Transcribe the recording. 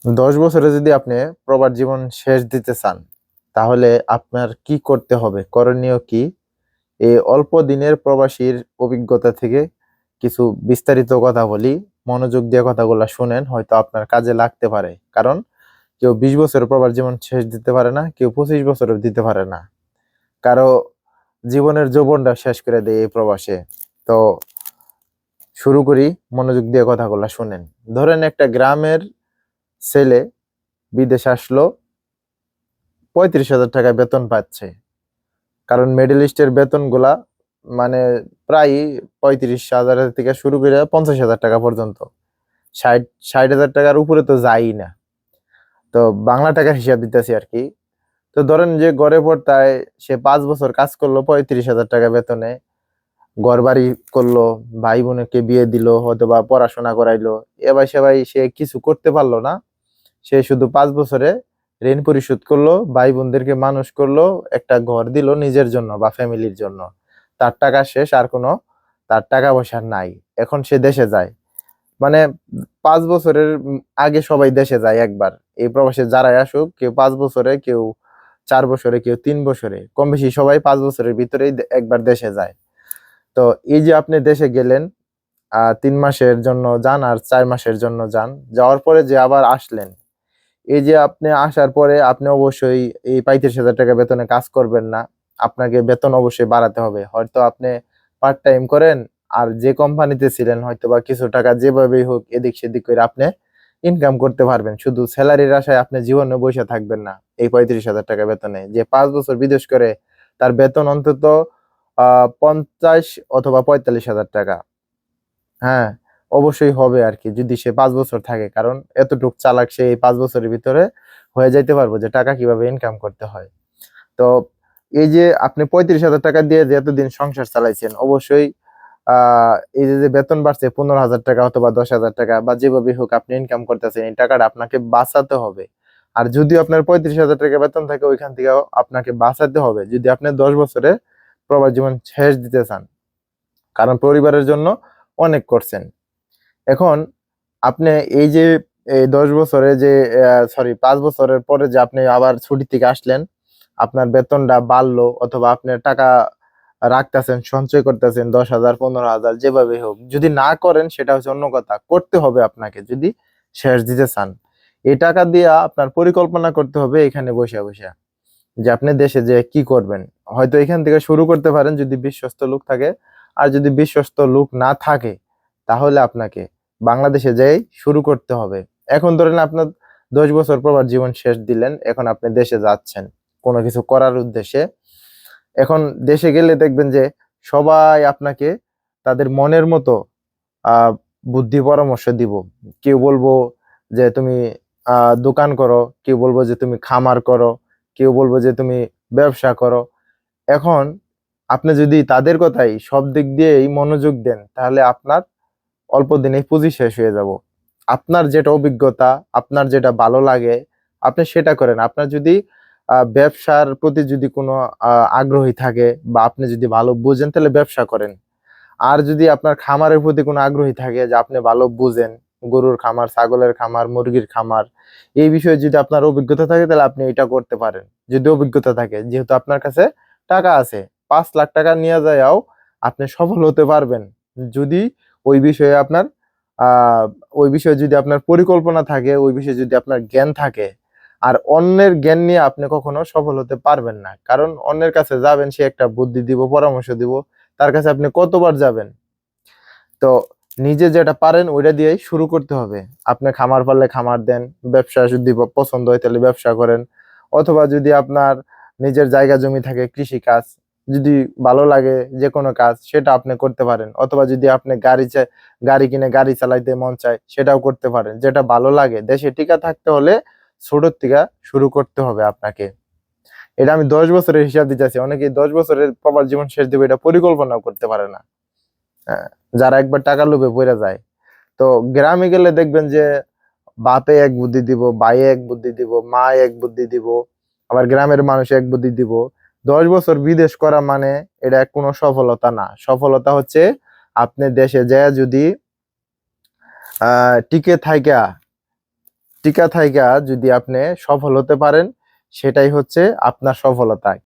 10 বছরে যদি আপনি প্রবাস জীবন শেষ দিতে চান, তাহলে আপনার কি করতে হবে? করণীয় কি? এই অল্প দিনের প্রবাসীর অভিজ্ঞতা থেকে কিছু বিস্তারিত কথা বলি। মনোযোগ দিয়ে কথাগুলা শুনেন, হয়তো আপনার কাজে লাগতে পারে। কারণ কেউ 20 বছরে প্রবাস জীবন শেষ দিতে পারে না, কেউ 25 বছরেও দিতে পারে না। কারো জীবনের যৌবনটা শেষ করে দেয় এই প্রবাসে। তো শুরু করি, মনোযোগ দিয়ে কথাগুলা শুনেন। ধরেন একটা গ্রামের ছেলে বিদেশে আসলো, 35,000 টাকা বেতন পাচ্ছে। কারণ মিডল ইস্টের বেতনগুলা মানে প্রায় 35,000 থেকে শুরু করে 50,000 টাকা পর্যন্ত। 60,000 টাকার উপরে তো যায়ই না। তো বাংলা টাকার হিসাব দিতেছি আর কি। তো ধরেন যে গড়ে পড়তায় সে 5 বছর কাজ করলো 35,000 টাকা বেতনে, ঘর বাড়ি করলো, ভাই বোনকে বিয়ে দিল, অথবা পড়াশোনা করাইলো, এবার সেবাই সে কিছু করতে পারলো না। সে শুধু 5 বছরে ঋণ পরিশোধ করলো, ভাই বোনদেরকে মানুষ করলো, একটা ঘর দিল নিজের জন্য বা ফ্যামিলির জন্য। তার টাকা শেষ, আর কোনো তার টাকা পয়সা নাই। এখন সে দেশে যায়। মানে 5 বছরের আগে সবাই দেশে যায় একবার। এই প্রবাসে যারাই আসুক, কেউ 5 বছরে, কেউ 4 বছরে, কেউ 3 বছরে, কম বেশি সবাই 5 বছরের ভিতরেই একবার দেশে যায়। তো এই যে আপনি দেশে গেলেন, 3 মাসের জন্য যান আর 4 মাসের জন্য যান, যাওয়ার পরে যে আবার আসলেন, এই যে আপনি আসার পরে আপনি অবশ্যই এই 35,000 টাকা বেতনে কাজ করবেন না। আপনাকে বেতন অবশ্যই বাড়াতে হবে। হয়তো আপনি পার্ট টাইম করেন, আর যে কোম্পানিতে ছিলেন হয়তো বা কিছু টাকা যেভাবেই হোক এদিক সেদিক করে আপনি ইনকাম করতে পারবেন। শুধু স্যালারির আশায় আপনি জীবনে বসে থাকবেন না। এই 35,000 টাকা বেতনে যে 5 বছর বিদেশ করে, তার বেতন অন্তত 50 অথবা 45,000 টাকা। হ্যাঁ, অবশ্যই হবে আরকি, যদি সে ৫ বছর থাকে। কারণ এতটুক চালাক সে এই ৫ বছরের ভিতরে হয়ে যাইতে পারবো যে টাকা কিভাবে ইনকাম করতে হয়। তো এই যে আপনি 35,000 টাকা দিয়ে যে এতদিন সংসার চালাইছেন, অবশ্যই আ এই যে বেতন বাড়ছে 15,000 টাকা অথবা 10,000 টাকা বা যেভাবেই হোক আপনি ইনকাম করতেছেন, এই টাকাটা আপনাকে বাঁচাতে হবে। আর যদিও আপনার 35,000 টাকা বেতন থাকে, ওইখান থেকেও আপনাকে বাঁচাতে হবে যদি আপনি ১০ বছরে প্রবাস জীবন শেষ দিতে চান। কারণ পরিবারের জন্য অনেক করছেন। এখন আপনি এই যে এই ১০ বছরে যে ৫ বছরের পরে যে আপনি আবার ছুটি থেকে আসলেন, আপনার বেতনটা বাড়লো অথবা আপনার টাকা রাখতেছেন, সঞ্চয় করতেছেন ১০,০০০, ১৫,০০০ যেভাবেই হোক। যদি না করেন সেটা হচ্ছে অন্য কথা। করতে হবে আপনাকে যদি শেষ দিতে চান। এই টাকা দিয়া আপনার পরিকল্পনা করতে হবে এখানে বইসা, বইসা। যে আপনি দেশে যেয়ে কি করবেন? হয়তো এখান থেকে শুরু করতে পারেন যদি বিশ্বস্ত লোক থাকে। আর যদি বিশ্বস্ত লোক না থাকে, তাহলে আপনাকে বাংলাদেশে যেয়েই শুরু করতে হবে। এখন ধরেন আপনার ১০ বছর প্রবাস জীবন শেষ দিলেন। এখন আপনি দেশে যাচ্ছেন কোনো কিছু করার উদ্দেশ্যে। এখন দেশে গেলে দেখবেন যে সবাই আপনাকে তাদের মনের মতো আ বুদ্ধি পরামর্শ দিব। কেউ বলবো যে তুমি আ দোকান করো, কেউ বলবো যে তুমি খামার করো, কেউ বলবো যে তুমি ব্যবসা করো। এখন আপনি যদি তাদের কথাই সব দিক দিয়েই মনোযোগ দেন, তাহলে আপনার অল্প দিনেই পুঁজি শেষ হয়ে যাব। আপনার যেটা অভিজ্ঞতা, আপনার যেটা ভালো লাগে, আপনি সেটা করেন। আপনার যদি ব্যবসার প্রতি যদি কোনো আগ্রহী থাকে বা আপনি যদি ভালো বুঝেন, তাহলে ব্যবসা করেন। আর যদি আপনার খামারের প্রতি কোনো আগ্রহী থাকে যে আপনি ভালো বুঝেন, গরুর খামার, ছাগলের খামার, মুরগির খামার, এই বিষয়ে যদি আপনার অভিজ্ঞতা থাকে, তাহলে আপনি এটা করতে পারেন। যদি অভিজ্ঞতা থাকে, যেহেতু আপনার কাছে টাকা আছে, ৫,০০,০০০ টাকা নিয়ে যায়াও আপনি সফল হতে পারবেন। যদি ওই বিষয়ে আপনার আ ওই বিষয়ে যদি আপনার পরিকল্পনা থাকে, ওই বিষয়ে যদি আপনার জ্ঞান থাকে। আর অন্যের জ্ঞান নিয়ে আপনি কখনো সফল হতে পারবেন না। কারণ অন্যের কাছে যাবেন, সে একটা বুদ্ধি দিব, পরামর্শ দিব। তার কাছে আপনি কতবার যাবেন? তো নিজে যেটা পারেন ওইটা দিয়েই শুরু করতে হবে। আপনি খামার পারলে খামার দেন, ব্যবসা যদি পছন্দ হয় তাহলে ব্যবসা করেন। অথবা যদি আপনার নিজের জায়গা জমি থাকে, কৃষিকাজ যদি ভালো লাগে, যেকোনো কাজ সেটা আপনি করতে পারেন। অথবা যদি আপনি গাড়ি কিনে গাড়ি চালাইতে মন চায়, সেটাও করতে পারেন। যেটা ভালো লাগে। দেশে টিকে থাকতে হলে ছোট থেকে শুরু করতে হবে আপনাকে। এটা আমি ১০ বছরের হিসাব দিতেছি। অনেকেই ১০ বছরের প্রবাস জীবন শেষ দিবে এটা পরিকল্পনাও করতে পারে না। হ্যাঁ, যারা একবার টাকার লোভে পইড়া যায়। তো গ্রামে গেলে দেখবেন যে বাপে এক বুদ্ধি দিব, ভাই এক বুদ্ধি দিব, মা এক বুদ্ধি দিব, আবার গ্রামের মানুষ এক বুদ্ধি দিব। ১০ বছর বিদেশ করা মানে এটা কোনো সফলতা না। সফলতা হচ্ছে আপনি দেশে যেয়ে যদি টিকে থাইকা টিকা থাইকা যদি আপনি সফল হতে পারেন, সেটাই হচ্ছে আপনার সফলতা।